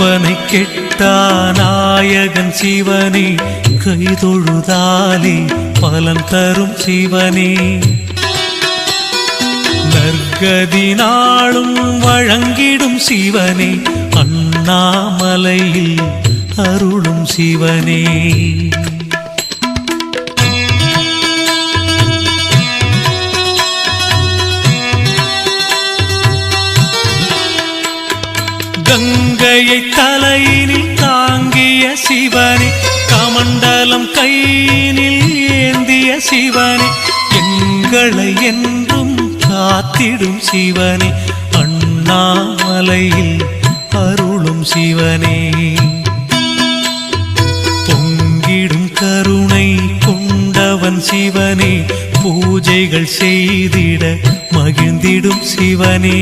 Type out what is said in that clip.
கற்பனை கெட்டா நாயகன் சிவனே கைதொழுதாலே பலன் தரும் சிவனே நற்கதி நாளும் வழங்கிடும் சிவனே அண்ணாமலையில் அருளும் சிவனே கங்கையை தலையினில் தாங்கிய சிவனே கமண்டலம் கையினில் ஏந்திய சிவனே எங்களை என்றும் காத்திடும் சிவனே அண்ணாமலையில் அருளும் சிவனே பொங்கிடும் கருணை கொண்டவன் சிவனே பூஜைகள் செய்திட மகிழ்ந்திடும் சிவனே